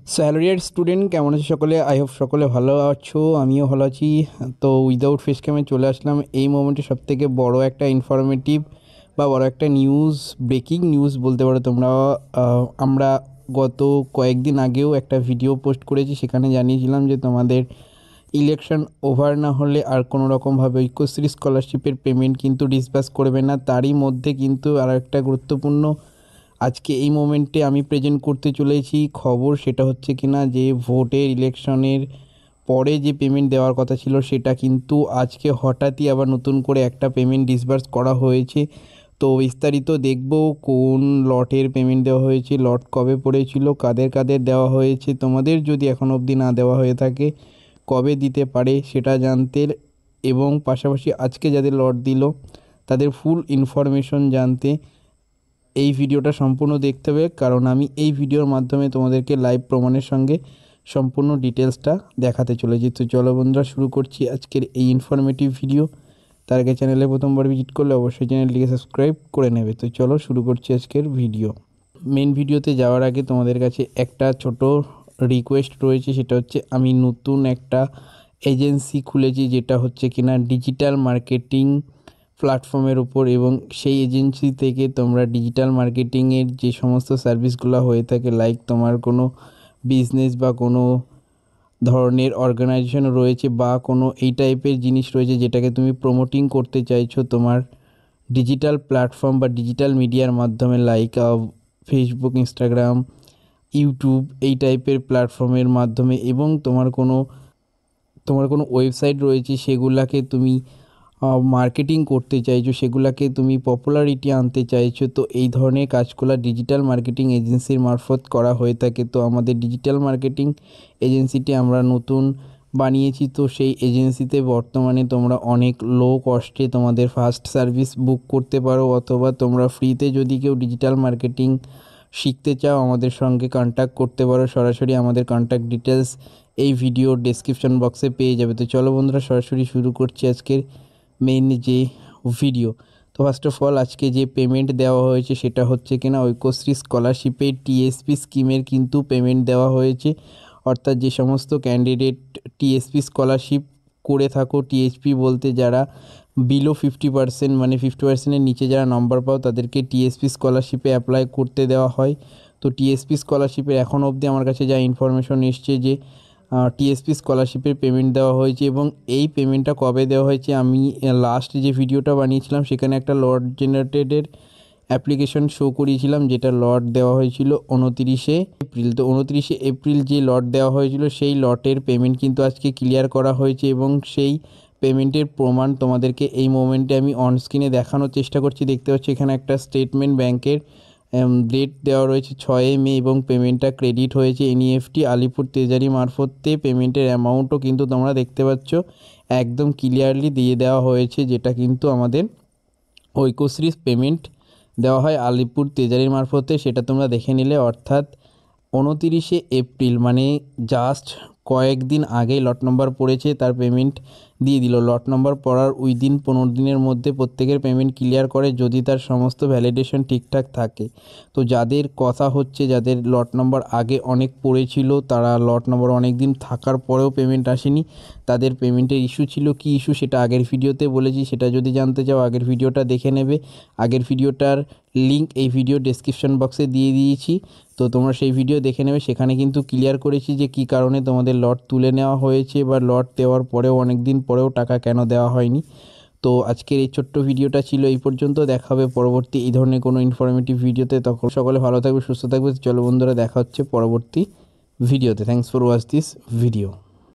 স্যালারিয়ার student কেমন আছে সকলে? আই হোপ সকলে ভালো আছো, আমিও ভালো আছি। তো উইদাউট ফেস ক্যামে চলে আসলাম এই মোমেন্টে সবথেকে বড় একটা ইনফরমেটিভ বা বড় একটা নিউজ, ব্রেকিং নিউজ বলতে পারো তোমরা। আমরা গত কয়েকদিন আগেও একটা ভিডিও পোস্ট করেছি, সেখানে জানিয়েছিলাম যে তোমাদের ইলেকশন ওভার না হলে আর কোনো রকমভাবে ঐক্যশ্রী স্কলারশিপের পেমেন্ট কিন্তু ডিসবার্স করবে না। তারই মধ্যে কিন্তু আর একটা গুরুত্বপূর্ণ আজকে এই মোমেন্টে আমি প্রেজেন্ট করতে চলেছি খবর, সেটা হচ্ছে কিনা যে ভোটের ইলেকশনের পরে যে পেমেন্ট দেওয়ার কথা ছিল সেটা কিন্তু আজকে হঠাৎই আবার নতুন করে একটা পেমেন্ট ডিসবার্স করা হয়েছে। তো বিস্তারিত দেখব কোন লটের পেমেন্ট দেওয়া হয়েছে, লট কবে পড়েছিল, কাদের কাদের দেওয়া হয়েছে, তোমাদের যদি এখন অবধি না দেওয়া হয়ে থাকে কবে দিতে পারে সেটা জানতে, এবং পাশাপাশি আজকে যাদের লট দিল তাদের ফুল ইনফরমেশন জানতে এই ভিডিওটা সম্পূর্ণ দেখতে হবে। কারণ আমি এই ভিডিওর মাধ্যমে তোমাদেরকে লাইভ প্রমাণের সঙ্গে সম্পূর্ণ ডিটেলসটা দেখাতে চলেছি। তো চলো বন্ধুরা, শুরু করছি আজকের এই ইনফরমেটিভ ভিডিও। তার আগে চ্যানেলে প্রথমবার ভিজিট করলে অবশ্যই চ্যানেলটিকে সাবস্ক্রাইব করে নেবে। তো চলো শুরু করছি আজকের ভিডিও। মেন ভিডিওতে যাওয়ার আগে তোমাদের কাছে একটা ছোট রিকোয়েস্ট রয়েছে, সেটা হচ্ছে আমি নতুন একটা এজেন্সি খুলেছি, যেটা হচ্ছে কিনা ডিজিটাল মার্কেটিং প্ল্যাটফর্মের উপর, এবং সেই এজেন্সি থেকে তোমরা ডিজিটাল মার্কেটিংয়ের যে সমস্ত সার্ভিসগুলো হয়ে থাকে, লাইক তোমার কোনো বিজনেস বা কোনো ধরনের অর্গানাইজেশন রয়েছে বা কোনো এই টাইপের জিনিস রয়েছে যেটাকে তুমি প্রমোটিং করতে চাইছো তোমার ডিজিটাল প্ল্যাটফর্ম বা ডিজিটাল মিডিয়ার মাধ্যমে, লাইক ফেসবুক, ইনস্টাগ্রাম, ইউটিউব এই টাইপের প্ল্যাটফর্মের মাধ্যমে, এবং তোমার কোনো ওয়েবসাইট রয়েছে সেগুলাকে তুমি মার্কেটিং করতে চাইছো, সেগুলাকে তুমি পপুলারিটি আনতে চাইছো। তো এই ধরনের কাজগুলো ডিজিটাল মার্কেটিং এজেন্সির মারফত করা হয়ে থাকে। তো আমাদের ডিজিটাল মার্কেটিং এজেন্সিটি আমরা নতুন বানিয়েছি। তো সেই এজেন্সিতে বর্তমানে তোমরা অনেক লো কস্টে তোমাদের ফার্স্ট সার্ভিস বুক করতে পারো, অথবা তোমরা ফ্রিতে যদি কেউ ডিজিটাল মার্কেটিং শিখতে চাও আমাদের সঙ্গে কন্ট্যাক্ট করতে পারো। সরাসরি আমাদের কন্ট্যাক্ট ডিটেলস এই ভিডিওর ডেসক্রিপশন বক্সে পেয়ে যাবে। তো চলো বন্ধুরা, সরাসরি শুরু করছি আজকের মেইন যে ভিডিও। তো ফার্স্ট অফ অল আজকে যে পেমেন্ট দেওয়া হয়েছে সেটা হচ্ছে কিনা ঐক্যশ্রী স্কলারশিপের টিএসপি স্কিমের কিন্তু পেমেন্ট দেওয়া হয়েছে। অর্থাৎ যে সমস্ত ক্যান্ডিডেট টিএসপি স্কলারশিপ করে থাকো, টিএসপি বলতে যারা বিলো 50%, মানে 50%-এর নিচে যারা নম্বর পাও তাদেরকে টিএসপি স্কলারশিপে অ্যাপ্লাই করতে দেওয়া হয়। তো টিএসপি স্কলারশিপের এখন অবধি আমার কাছে যা ইনফরমেশন এসছে যে টিএসপি স্কলারশিপের পেমেন্ট দেওয়া হয়েছে, এবং এই পেমেন্টটা কবে দেওয়া হয়েছে আমি লাস্ট যে ভিডিওটা বানিয়েছিলাম সেখানে একটা লট জেনারেটেডের অ্যাপ্লিকেশন শো করিয়েছিলাম, যেটা লট দেওয়া হয়েছিল 29শে এপ্রিল। তো 29শে এপ্রিল যে লট দেওয়া হয়েছিল সেই লটের পেমেন্ট কিন্তু আজকে ক্লিয়ার করা হয়েছে, এবং সেই পেমেন্টের প্রমাণ তোমাদেরকে এই মোমেন্টে আমি অন স্ক্রিনে দেখানোর চেষ্টা করছি। দেখতে পাচ্ছি এখানে একটা স্টেটমেন্ট ব্যাংকের ডেট দেওয়া রয়েছে 6 মে, এবং পেমেন্টটা ক্রেডিট হয়েছে এনইএফটি আলিপুর তেজারি মারফতে। পেমেন্টের অ্যামাউন্টও কিন্তু তোমরা দেখতে পাচ্ছ একদম ক্লিয়ারলি দিয়ে দেওয়া হয়েছে, যেটা কিন্তু আমাদের ঐক্যশ্রী পেমেন্ট দেওয়া হয় আলিপুর তেজারির মারফতে, সেটা তোমরা দেখে নিলে। অর্থাৎ 29শে এপ্রিল মানে জাস্ট কয়েকদিন আগেই লট নম্বর পড়েছে, তার পেমেন্ট দিয়ে দিল। লট নম্বর পড়ার উইদিন 15 দিনের মধ্যে প্রত্যেকের পেমেন্ট ক্লিয়ার করে, যদি তার সমস্ত ভ্যালিডেশন ঠিকঠাক থাকে। তো যাদের কথা হচ্ছে, যাদের লট নম্বর আগে অনেক পড়েছিল, তারা লট নম্বর অনেক দিন থাকার পরেও পেমেন্ট আসেনি, তাদের পেমেন্টের ইস্যু ছিল। কি ইস্যু সেটা আগের ভিডিওতে বলেছি, সেটা যদি জানতে চাও আগের ভিডিওটা দেখে নেবে। আগের ভিডিওটার লিঙ্ক এই ভিডিও ডেসক্রিপশন বক্সে দিয়ে দিয়েছি, তো তোমরা সেই ভিডিও দেখে নেবে। সেখানে কিন্তু ক্লিয়ার করেছি যে কী কারণে তোমাদের লট তুলে নেওয়া হয়েছে, বা লট দেওয়ার পরেও অনেক দিন পরেও টাকা কেন দেওয়া হয়নি। তো আজকের এই ছোট্ট ভিডিওটা ছিল এই পর্যন্ত। দেখা হবে পরবর্তী এই ধরনের কোনো ইনফরমেটিভ ভিডিওতে। তখন সকলে ভালো থাকবে, সুস্থ থাকবে। চলো বন্ধুরা, দেখা হচ্ছে পরবর্তী ভিডিওতে। Thanks for watch this video.